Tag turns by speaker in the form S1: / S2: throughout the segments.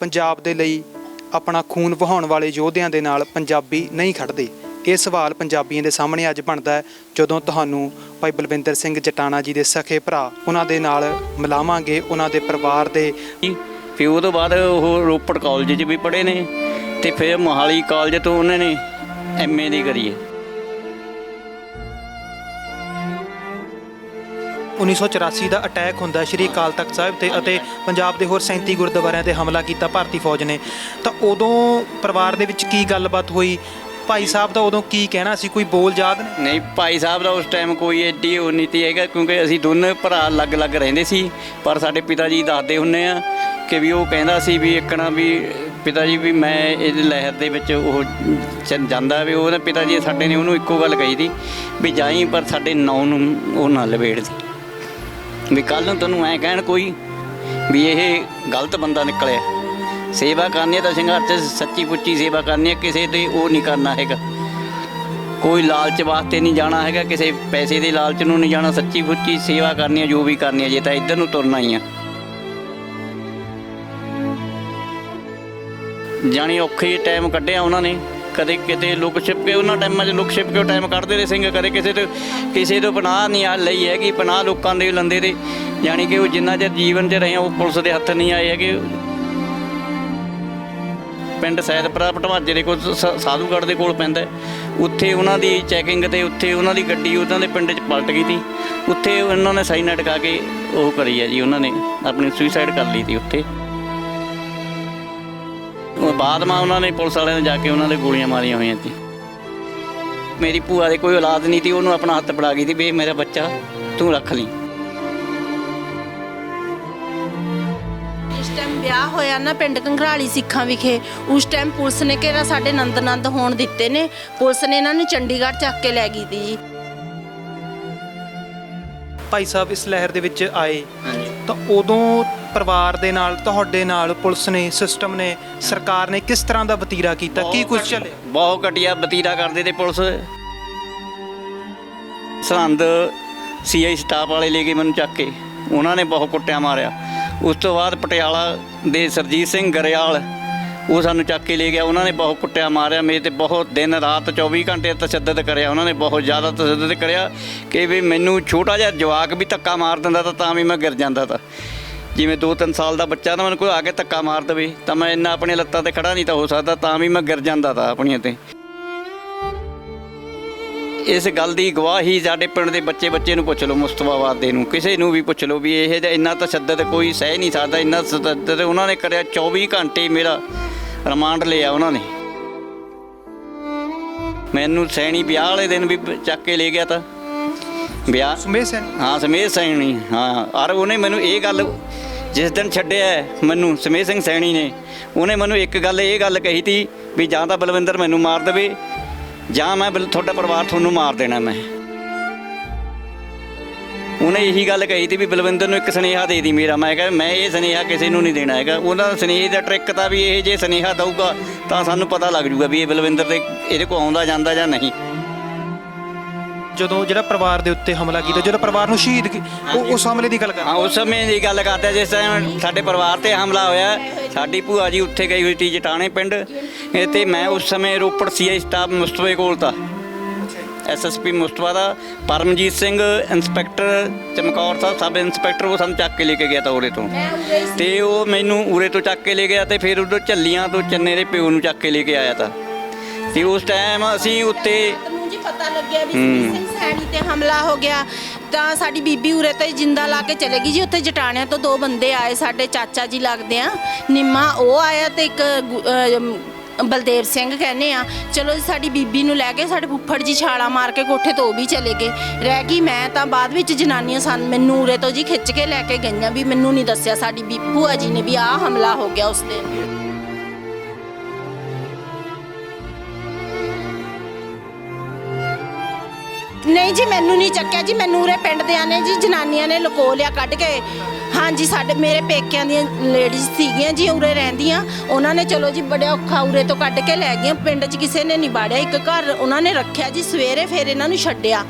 S1: ਪੰਜਾਬ ਦੇ ਲਈ ਆਪਣਾ ਖੂਨ ਵਹਾਉਣ ਵਾਲੇ ਯੋਧਿਆਂ ਦੇ ਨਾਲ ਪੰਜਾਬੀ ਨਹੀਂ ਖੜਦੇ। ਇਹ ਸਵਾਲ ਪੰਜਾਬੀਆਂ ਦੇ ਸਾਹਮਣੇ ਅੱਜ ਬਣਦਾ ਹੈ ਜਦੋਂ ਤੁਹਾਨੂੰ ਭਾਈ ਬਲਵਿੰਦਰ ਸਿੰਘ ਜਟਾਣਾ ਜੀ ਦੇ ਸਖੇ ਭਰਾ ਉਹਨਾਂ ਦੇ ਨਾਲ ਮਿਲਾਵਾਂਗੇ। ਉਹਨਾਂ ਦੇ ਪਰਿਵਾਰ ਦੇ
S2: ਫਿਰ ਉਹ ਤੋਂ ਬਾਅਦ ਉਹ ਰੋਪੜ ਕਾਲਜ 'ਚ ਵੀ ਪੜ੍ਹੇ ਨੇ ਅਤੇ ਫਿਰ ਮੋਹਾਲੀ ਕਾਲਜ ਤੋਂ ਉਹਨਾਂ ਨੇ MA ਦੀ ਕਰੀ ਹੈ।
S1: 1984 ਦਾ ਅਟੈਕ ਹੁੰਦਾ ਸ਼੍ਰੀ ਅਕਾਲ ਤਖਤ ਸਾਹਿਬ ਤੇ ਅਤੇ ਪੰਜਾਬ ਦੇ ਹੋਰ 37 ਗੁਰਦੁਆਰਿਆਂ ਤੇ ਹਮਲਾ ਕੀਤਾ ਭਾਰਤੀ ਫੌਜ ਨੇ। ਤਾਂ ਉਦੋਂ ਪਰਿਵਾਰ ਦੇ ਵਿੱਚ ਕੀ ਗੱਲਬਾਤ ਹੋਈ? ਭਾਈ ਸਾਹਿਬ ਦਾ ਉਦੋਂ ਕੀ ਕਹਿਣਾ ਸੀ? ਕੋਈ ਬੋਲ ਯਾਦ
S2: ਨਹੀਂ, ਭਾਈ ਸਾਹਿਬ ਦਾ ਉਸ ਟਾਈਮ ਕੋਈ ਐਡੀ ਉਹ ਨੀਤੀ ਹੈਗਾ, ਕਿਉਂਕਿ ਅਸੀਂ ਦੋਨੇ ਭਰਾ ਅਲੱਗ-ਅਲੱਗ ਰਹਿੰਦੇ ਸੀ। ਪਰ ਸਾਡੇ ਪਿਤਾ ਜੀ ਦੱਸਦੇ ਹੁੰਦੇ ਆ ਕਿ ਵੀ ਉਹ ਕਹਿੰਦਾ ਸੀ ਵੀ ਇੱਕਣਾ ਵੀ ਪਿਤਾ ਜੀ ਵੀ ਮੈਂ ਇਹ ਲਹਿਰ ਦੇ ਵਿੱਚ ਉਹ ਜਾਂਦਾ ਵੀ ਉਹਦੇ ਪਿਤਾ ਜੀ ਸਾਡੇ ਨੇ ਉਹਨੂੰ ਇੱਕੋ ਗੱਲ ਕਹੀ ਸੀ ਵੀ ਜਾਈ ਪਰ ਸਾਡੇ ਨਾਂ ਨੂੰ ਉਹ ਨਾ ਲਵੇੜ ਦੀ ਵੀ ਕੱਲ੍ਹ ਨੂੰ ਤੈਨੂੰ ਐਂ ਕਹਿਣ ਕੋਈ ਵੀ ਇਹ ਗਲਤ ਬੰਦਾ ਨਿਕਲਿਆ। ਸੇਵਾ ਕਰਨੀ ਤਾਂ ਸੰਘਰਸ਼ 'ਚ ਸੱਚੀ ਪੁੱਚੀ ਸੇਵਾ ਕਰਨੀ ਹੈ, ਕਿਸੇ ਤੇ ਉਹ ਨਹੀਂ ਕਰਨਾ ਹੈਗਾ, ਕੋਈ ਲਾਲਚ ਵਾਸਤੇ ਨਹੀਂ ਜਾਣਾ ਹੈਗਾ, ਕਿਸੇ ਪੈਸੇ ਦੇ ਲਾਲਚ ਨੂੰ ਨਹੀਂ ਜਾਣਾ। ਸੱਚੀ ਪੁੱਚੀ ਸੇਵਾ ਕਰਨੀ ਹੈ, ਜੋ ਵੀ ਕਰਨੀ ਹੈ, ਜੇ ਤਾਂ ਇੱਧਰ ਨੂੰ ਤੁਰਨਾ ਹੀ ਆ। ਜਾਣੀ ਔਖੇ ਟਾਈਮ ਕੱਢਿਆ ਉਹਨਾਂ ਨੇ, ਕਦੇ ਕਿਤੇ ਲੁਕ ਛਿਪ ਕੇ ਉਹਨਾਂ ਟਾਈਮਾਂ 'ਚ ਲੁਕ ਛਿਪ ਕੇ ਉਹ ਟਾਈਮ ਕੱਢਦੇ ਰਹੇ ਸਿੰਘ, ਕਦੇ ਕਿਸੇ ਤੋਂ ਪਨਾਹ ਨਹੀਂ ਆ ਲਈ ਹੈਗੀ, ਪਨਾਹ ਲੋਕਾਂ ਦੇ ਲੰਦੇ ਦੇ। ਜਾਣੀ ਕਿ ਉਹ ਜਿੰਨਾ ਚਿਰ ਜੀਵਨ 'ਚ ਰਹੇ ਉਹ ਪੁਲਿਸ ਦੇ ਹੱਥ ਨਹੀਂ ਆਏ ਹੈਗੇ। ਪਿੰਡ ਸੈਦਪੁਰਾ ਭਟਵਾਜੇ ਦੇ ਕੋਲ ਸਾਧੂਗੜ੍ਹ ਦੇ ਕੋਲ ਪੈਂਦਾ, ਉੱਥੇ ਉਹਨਾਂ ਦੀ ਚੈਕਿੰਗ 'ਤੇ ਉੱਥੇ ਉਹਨਾਂ ਦੀ ਗੱਡੀ ਉਹਨਾਂ ਦੇ ਪਿੰਡ 'ਚ ਪਲਟ ਗਈ ਸੀ। ਉੱਥੇ ਉਹਨਾਂ ਨੇ ਸਾਈਨਾਈਡ ਖਾ ਕੇ ਉਹ ਕਰੀ ਹੈ ਜੀ, ਉਹਨਾਂ ਨੇ ਆਪਣੀ ਸੁਸਾਈਡ ਕਰ ਲਈ ਸੀ ਉੱਥੇ। ਬਾਅਦ ਮਾ ਉਹਨਾਂ ਨੇ ਪੁਲਿਸ ਵਾਲਿਆਂ ਨੇ ਜਾ ਕੇ ਉਹਨਾਂ ਦੇ ਗੋਲੀਆਂ ਮਾਰੀਆਂ ਹੋਈਆਂ ਸੀ। ਮੇਰੀ ਭੂਆ ਦੇ ਕੋਈ ਔਲਾਦ ਨਹੀਂ ਸੀ, ਉਹਨੂੰ ਆਪਣਾ ਹੱਥ ਫੜਾ ਗਈ ਸੀ ਵੀ ਮੇਰਾ ਬੱਚਾ ਤੂੰ ਰੱਖ ਲਈ।
S3: ਇਸ ਟਾਈਮ ਵਿਆਹ ਹੋਇਆ ਨਾ ਪਿੰਡ ਘੰਗਰਾਲੀ ਸਿੱਖਾਂ ਵਿਖੇ, ਉਸ ਟਾਈਮ ਪੁਲਿਸ ਨੇ ਘੇਰਾ ਸਾਡੇ ਨੰਦ ਹੋਣ ਦਿੱਤੇ ਨੇ। ਪੁਲਿਸ ਨੇ ਇਹਨਾਂ ਨੂੰ ਚੰਡੀਗੜ੍ਹ ਚੱਕ ਕੇ ਲੈ ਗਈ ਸੀ ਜੀ।
S1: ਭਾਈ ਸਾਹਿਬ ਇਸ ਲਹਿਰ ਦੇ ਵਿੱਚ ਆਏ ਤਾਂ ਉਦੋਂ ਪਰਿਵਾਰ ਦੇ ਨਾਲ, ਤੁਹਾਡੇ ਨਾਲ ਪੁਲਿਸ ਨੇ, ਸਿਸਟਮ ਨੇ, ਸਰਕਾਰ ਨੇ ਕਿਸ ਤਰ੍ਹਾਂ ਦਾ ਵਤੀਰਾ ਕੀਤਾ? ਕੀ ਕੁਝ ਚੱਲਿਆ?
S2: ਬਹੁਤ ਘਟੀਆ ਵਤੀਰਾ ਕਰਦੇ ਤੇ ਪੁਲਿਸ। ਸਰਹੰਦ CI ਸਟਾਫ ਵਾਲੇ ਲੈ ਕੇ ਮੈਨੂੰ ਚੱਕ ਕੇ ਉਹਨਾਂ ਨੇ ਬਹੁਤ ਕੁੱਟਿਆ ਮਾਰਿਆ। ਉਸ ਤੋਂ ਬਾਅਦ ਪਟਿਆਲਾ ਦੇ ਸਰਜੀਤ ਸਿੰਘ ਗਰੇਵਾਲ ਉਹ ਸਾਨੂੰ ਚੱਕ ਕੇ ਲੈ ਗਿਆ, ਉਹਨਾਂ ਨੇ ਬਹੁਤ ਕੁੱਟਿਆ ਮਾਰਿਆ ਮੇਰੇ ਤੇ, ਬਹੁਤ ਦਿਨ ਰਾਤ 24 ਘੰਟੇ ਤਸ਼ੱਦਦ ਕਰਿਆ ਉਹਨਾਂ ਨੇ, ਬਹੁਤ ਜ਼ਿਆਦਾ ਤਸ਼ੱਦਦ ਕਰਿਆ ਕਿ ਵੀ ਮੈਨੂੰ ਛੋਟਾ ਜਿਹਾ ਜਵਾਕ ਵੀ ਧੱਕਾ ਮਾਰ ਦਿੰਦਾ ਤਾਂ ਵੀ ਮੈਂ ਗਿਰ ਜਾਂਦਾ ਤਾ। ਜਿਵੇਂ 2-3 ਸਾਲ ਦਾ ਬੱਚਾ ਤਾਂ ਮੈਨੂੰ ਕੋਈ ਆ ਕੇ ਧੱਕਾ ਮਾਰ ਦੇਵੇ ਤਾਂ ਮੈਂ ਇੰਨਾ ਆਪਣੀਆਂ ਲੱਤਾਂ 'ਤੇ ਖੜਾ ਨਹੀਂ ਤਾਂ ਹੋ ਸਕਦਾ, ਤਾਂ ਵੀ ਮੈਂ ਗਿਰ ਜਾਂਦਾ ਤਾ ਆਪਣੀਆਂ 'ਤੇ। ਇਸ ਗੱਲ ਦੀ ਗਵਾਹੀ ਸਾਡੇ ਪਿੰਡ ਦੇ ਬੱਚੇ ਨੂੰ ਪੁੱਛ ਲਓ, ਮੁਸਤਫਾਬਾਦ ਦੇ ਨੂੰ, ਕਿਸੇ ਨੂੰ ਵੀ ਪੁੱਛ ਲਓ ਵੀ ਇਹ ਜਿਹਾ ਇੰਨਾ ਤਸ਼ੱਦਦ ਕੋਈ ਸਹਿ ਨਹੀਂ ਸਕਦਾ। ਇੰਨਾ ਤਸ਼ੱਦਦ ਉਹਨਾਂ ਨੇ ਕਰਿਆ, 24 ਘੰਟੇ ਮੇਰਾ ਰਿਮਾਂਡ ਲਿਆ ਉਹਨਾਂ ਨੇ। ਮੈਨੂੰ ਸੈਣੀ ਵਿਆਹ ਵਾਲੇ ਦਿਨ ਵੀ ਚੱਕ ਕੇ ਲੈ ਗਿਆ ਤਾਂ ਵਿਆਹ
S1: ਸਮੇਤ ਸੈਣੀ,
S2: ਹਾਂ ਸਮੇਤ ਸੈਣੀ, ਹਾਂ। ਔਰ ਉਹਨੇ ਮੈਨੂੰ ਇਹ ਗੱਲ ਜਿਸ ਦਿਨ ਛੱਡਿਆ ਮੈਨੂੰ ਸਮੇਤ ਸਿੰਘ ਸੈਣੀ ਨੇ, ਉਹਨੇ ਮੈਨੂੰ ਇੱਕ ਗੱਲ ਇਹ ਗੱਲ ਕਹੀ ਤੀ ਵੀ ਜਾਂ ਤਾਂ ਬਲਵਿੰਦਰ ਮੈਨੂੰ ਮਾਰ ਦੇਵੇ ਜਾਂ ਮੈਂ ਤੁਹਾਡਾ ਪਰਿਵਾਰ ਤੁਹਾਨੂੰ ਮਾਰ ਦੇਣਾ ਮੈਂ। ਉਹਨੇ ਇਹੀ ਗੱਲ ਕਹੀ ਤੀ ਵੀ ਬਲਵਿੰਦਰ ਨੂੰ ਇੱਕ ਸੁਨੇਹਾ ਦੇ ਦੀ ਮੇਰਾ। ਮੈਂ ਕਿਹਾ ਮੈਂ ਇਹ ਸੁਨੇਹਾ ਕਿਸੇ ਨੂੰ ਨਹੀਂ ਦੇਣਾ ਹੈਗਾ। ਉਹਨਾਂ ਦਾ ਸੁਨੇਹੇ ਦਾ ਟ੍ਰਿਕ ਤਾਂ ਵੀ ਇਹ ਜੇ ਸੁਨੇਹਾ ਦਊਗਾ ਤਾਂ ਸਾਨੂੰ ਪਤਾ ਲੱਗ ਜੂਗਾ ਵੀ ਇਹ ਬਲਵਿੰਦਰ ਦੇ ਇਹਦੇ ਕੋਲ ਆਉਂਦਾ ਜਾਂਦਾ ਜਾਂ ਨਹੀਂ।
S1: ਜਦੋਂ ਜਿਹੜਾ ਪਰਿਵਾਰ ਦੇ ਉੱਤੇ ਹਮਲਾ ਕੀਤਾ, ਜਦੋਂ ਪਰਿਵਾਰ ਨੂੰ ਸ਼ਹੀਦ ਉਸ ਹਮਲੇ ਦੀ ਗੱਲ ਕਰ,
S2: ਹਾਂ ਉਸ ਸਮੇਂ ਦੀ ਗੱਲ ਕਰਦੇ ਜਿਸ ਟਾਈਮ ਸਾਡੇ ਪਰਿਵਾਰ 'ਤੇ ਹਮਲਾ ਹੋਇਆ। ਸਾਡੀ ਭੂਆ ਜੀ ਉੱਥੇ ਗਈ ਹੋਈ ਸੀ ਜਟਾਣੇ ਪਿੰਡ, ਅਤੇ ਮੈਂ ਉਸ ਸਮੇਂ ਰੋਪੜ CI ਸਟਾਫ ਮੁਸਤਫੇ ਕੋਲ ਤਾਂ SSP ਮੁਸਤਫਾ ਦਾ Paramjit Singh inspector Chamkaur Sahib sub inspector ਉਹ ਸਾਨੂੰ ਚੱਕ ਕੇ ਲੈ ਕੇ ਗਿਆ ਤਾਂ ਉਰੇ ਤੋਂ, ਅਤੇ ਉਹ ਮੈਨੂੰ ਉਰੇ ਤੋਂ ਚੱਕ ਕੇ ਲੈ ਗਿਆ ਅਤੇ ਫਿਰ ਉਦੋਂ ਝੱਲੀਆਂ ਤੋਂ ਚੰਨੇ ਦੇ ਪਿਓ ਨੂੰ ਚੱਕ ਕੇ ਲੈ ਕੇ ਆਇਆ ਤਾਂ। ਅਤੇ ਉਸ ਟਾਈਮ ਅਸੀਂ ਉੱਤੇ
S3: ਪਤਾ ਲੱਗਿਆ ਵੀ ਸਿੰਘ ਸੈਣੀ ਤੇ ਹਮਲਾ ਹੋ ਗਿਆ ਤਾਂ ਸਾਡੀ ਬੀਬੀ ਉਰੇ ਤੋਂ ਜਿੰਦਾ ਲਾ ਕੇ ਚਲੇ ਗਈ ਜੀ। ਉੱਥੇ ਜਟਾਣਿਆਂ ਤੋਂ 2 ਬੰਦੇ ਆਏ, ਸਾਡੇ ਚਾਚਾ ਜੀ ਲੱਗਦੇ ਆ, ਨਿੰਮਾ ਉਹ ਆਇਆ ਤੇ ਇੱਕ ਬਲਦੇਵ ਸਿੰਘ ਕਹਿੰਦੇ ਆ। ਚਲੋ ਸਾਡੀ ਬੀਬੀ ਨੂੰ ਲੈ ਕੇ ਸਾਡੇ ਫੁੱਫੜ ਜੀ ਛਾਲਾ ਮਾਰ ਕੇ ਕੋਠੇ ਤੋਂ ਉਹ ਵੀ ਚਲੇ ਗਏ, ਰਹਿ ਗਈ ਮੈਂ। ਤਾਂ ਬਾਅਦ ਵਿੱਚ ਜਨਾਨੀਆਂ ਮੈਨੂੰ ਉਰੇ ਤੋਂ ਜੀ ਖਿੱਚ ਕੇ ਲੈ ਕੇ ਗਈਆਂ ਵੀ ਮੈਨੂੰ ਨਹੀਂ ਦੱਸਿਆ ਸਾਡੀ ਭੂਆ ਜੀ ਨੇ ਵੀ ਆਹ ਹਮਲਾ ਹੋ ਗਿਆ ਉਸ ਦਿਨ। ਨਹੀਂ ਜੀ ਮੈਨੂੰ ਨਹੀਂ ਚੱਕਿਆ ਜੀ, ਮੈਨੂੰ ਉਰੇ ਪਿੰਡ ਦਿਆਂ ਨੇ ਜੀ ਜਨਾਨੀਆਂ ਨੇ ਲੁਕੋ ਲਿਆ ਕੱਢ ਕੇ। ਹਾਂਜੀ ਸਾਡੇ ਮੇਰੇ ਪੇਕਿਆਂ ਦੀਆਂ ਲੇਡੀਜ਼ ਸੀਗੀਆਂ ਜੀ ਉਰੇ ਰਹਿੰਦੀਆਂ, ਉਹਨਾਂ ਨੇ ਚਲੋ ਜੀ ਬੜਾ ਔਖਾ ਉਰੇ ਤੋਂ ਕੱਢ ਕੇ ਲੈ ਗਈਆਂ। ਪਿੰਡ 'ਚ ਕਿਸੇ ਨੇ ਨਹੀਂ ਬਾੜਿਆ, ਇੱਕ ਘਰ ਉਹਨਾਂ ਨੇ ਰੱਖਿਆ ਜੀ। ਸਵੇਰੇ ਫਿਰ ਇਹਨਾਂ ਨੂੰ ਛੱਡਿਆ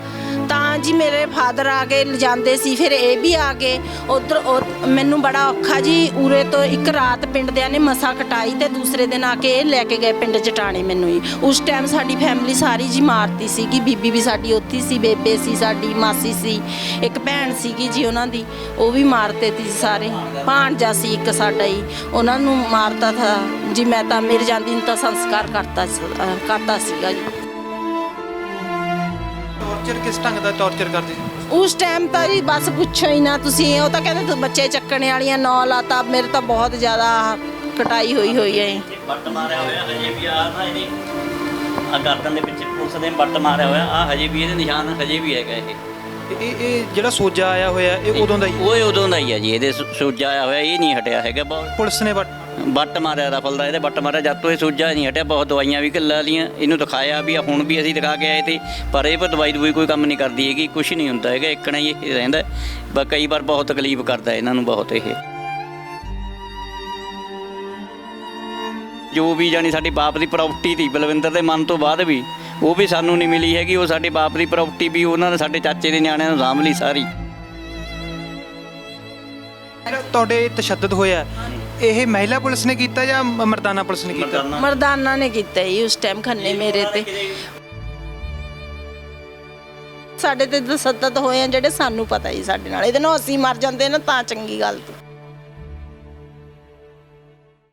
S3: ਤਾਂ ਹਾਂਜੀ ਮੇਰੇ ਫਾਦਰ ਆ ਗਏ ਲਿਜਾਂਦੇ ਸੀ, ਫਿਰ ਇਹ ਵੀ ਆ ਗਏ ਉਧਰ। ਮੈਨੂੰ ਬੜਾ ਔਖਾ ਜੀ, ਉਰੇ ਤੋਂ ਇੱਕ ਰਾਤ ਪਿੰਡ ਦਿਆਂ ਨੇ ਮਸਾ ਕਟਾਈ ਤੇ ਦੂਸਰੇ ਦਿਨ ਆ ਕੇ ਇਹ ਲੈ ਕੇ ਗਏ ਪਿੰਡ ਜਟਾਣੇ ਮੈਨੂੰ ਜੀ। ਉਸ ਟਾਈਮ ਸਾਡੀ ਫੈਮਿਲੀ ਸਾਰੀ ਜੀ ਮਾਰਤੀ ਸੀਗੀ, ਬੀਬੀ ਵੀ ਸਾਡੀ ਉੱਥੇ ਸੀ, ਬੇਬੇ ਸੀ ਸਾਡੀ, ਮਾਸੀ ਸੀ, ਇੱਕ ਭੈਣ ਸੀਗੀ ਜੀ ਉਹਨਾਂ ਦੀ, ਉਹ ਵੀ ਮਾਰਤੇ ਸੀ ਸਾਰੇ। ਭਾਣਜਾ ਸੀ ਇੱਕ ਸਾਡਾ ਹੀ, ਉਹਨਾਂ ਨੂੰ ਮਾਰਤਾ ਥਾ ਜੀ। ਮੈਂ ਤਾਂ ਮੇਰੇ ਜਾਂਦੀ ਨੂੰ ਤਾਂ ਸੰਸਕਾਰ ਕਰਤਾ ਸੀਗਾ ਜੀ।
S1: ਟੌਰਚਰ ਕਿਸ ਢੰਗ ਦਾ ਟੌਰਚਰ ਕਰਦੇ ਸੀ?
S3: ਉਸ ਟਾਈਮ ਤਾਂ ਜੀ ਬਸ ਪੁੱਛੋ ਹੀ ਨਾ ਤੁਸੀਂ। ਉਹ ਤਾਂ ਕਹਿੰਦੇ ਤੂੰ ਬੱਚੇ ਚੱਕਣੇ ਵਾਲੀਆਂ ਨੌ ਲਾਤਾ। ਮੇਰੇ ਤਾਂ ਬਹੁਤ ਜ਼ਿਆਦਾ ਕਟਾਈ ਹੋਈ ਹੈ।
S2: ਬੱਟ ਮਾਰਿਆ ਹੋਇਆ ਹਜੇ ਵੀ ਆ ਨਾ, ਇਹਨੇ ਆ ਗਰਦਨ ਦੇ ਪਿੱਛੇ ਪੁਲਿਸ ਦੇ ਬੱਟ ਮਾਰਿਆ ਹੋਇਆ ਆ, ਹਜੇ ਵੀ ਇਹਦੇ ਨਿਸ਼ਾਨ ਹਜੇ ਵੀ ਹੈਗਾ ਇਹ।
S1: ਇਹ ਜਿਹੜਾ ਸੋਜਾ ਆਇਆ ਹੋਇਆ ਇਹ ਉਦੋਂ ਦਾ ਹੀ?
S2: ਉਹ ਉਦੋਂ ਦਾ ਹੀ ਆ ਜੀ, ਇਹਦੇ ਸੋਜਾ ਆਇਆ ਹੋਇਆ, ਇਹ ਨਹੀਂ ਹਟਿਆ ਹੈਗਾ। ਬਹੁਤ
S1: ਪੁਲਿਸ ਨੇ
S2: ਬੱਟ ਮਾਰਿਆ ਰਫਲ ਦਾ, ਇਹਦੇ ਬੱਟ ਮਾਰਿਆ ਜਦ ਤੋਂ ਇਹ ਸੋਜਾ ਨਹੀਂ ਹਟਿਆ। ਬਹੁਤ ਦਵਾਈਆਂ ਵੀ ਘੱਲਾ ਲੀਆਂ, ਇਹਨੂੰ ਦਿਖਾਇਆ ਵੀ, ਹੁਣ ਵੀ ਅਸੀਂ ਦਿਖਾ ਕੇ ਆਏ ਤੇ, ਪਰ ਇਹ ਪਰ ਦਵਾਈ ਕੋਈ ਕੰਮ ਨਹੀਂ ਕਰਦੀ ਹੈਗੀ, ਕੁਝ ਨਹੀਂ ਹੁੰਦਾ ਹੈਗਾ, ਇੱਕਣਾ ਹੀ ਇਹ ਰਹਿੰਦਾ। ਬਸ ਕਈ ਵਾਰ ਬਹੁਤ ਤਕਲੀਫ ਕਰਦਾ ਇਹਨਾਂ ਨੂੰ ਬਹੁਤ। ਇਹ ਜੋ ਵੀ ਜਾਣੀ ਸਾਡੀ ਬਾਪ ਦੀ ਪ੍ਰਾਪਰਟੀ ਸੀ ਬਲਵਿੰਦਰ ਦੇ ਮਨ ਤੋਂ ਬਾਅਦ ਵੀ, ਉਹ ਵੀ ਸਾਨੂੰ ਨਹੀਂ ਮਿਲੀ ਹੈਗੀ। ਉਹ ਸਾਡੇ ਬਾਪ ਦੀ ਪ੍ਰਾਪਰਟੀ ਵੀ ਉਹਨਾਂ ਨੇ ਸਾਡੇ ਚਾਚੇ ਦੇ ਨਿਆਣਿਆਂ ਨੂੰ ਸਾਂਭ ਲਈ ਸਾਰੀ।
S1: ਤੁਹਾਡੇ ਤਸ਼ੱਦਦ ਹੋਇਆ, ਇਹ ਮਹਿਲਾ ਪੁਲਿਸ ਨੇ ਕੀਤਾ ਜਾਂ ਮਰਦਾਨਾ ਪੁਲਿਸ ਨੇ ਕੀਤਾ?
S3: ਮਰਦਾਨਾ ਨੇ ਕੀਤਾ ਜੀ ਉਸ ਟਾਈਮ ਖੰਨੇ ਮੇਰੇ ਤੇ। ਸਾਡੇ ਤੇ ਤਸ਼ੱਦਦ ਹੋਏ ਆ ਜਿਹੜੇ ਸਾਨੂੰ ਪਤਾ ਹੀ, ਸਾਡੇ ਨਾਲ ਇਹਦੇ ਨਾਲ ਅਸੀਂ ਮਰ ਜਾਂਦੇ ਨਾ ਤਾਂ ਚੰਗੀ ਗੱਲ।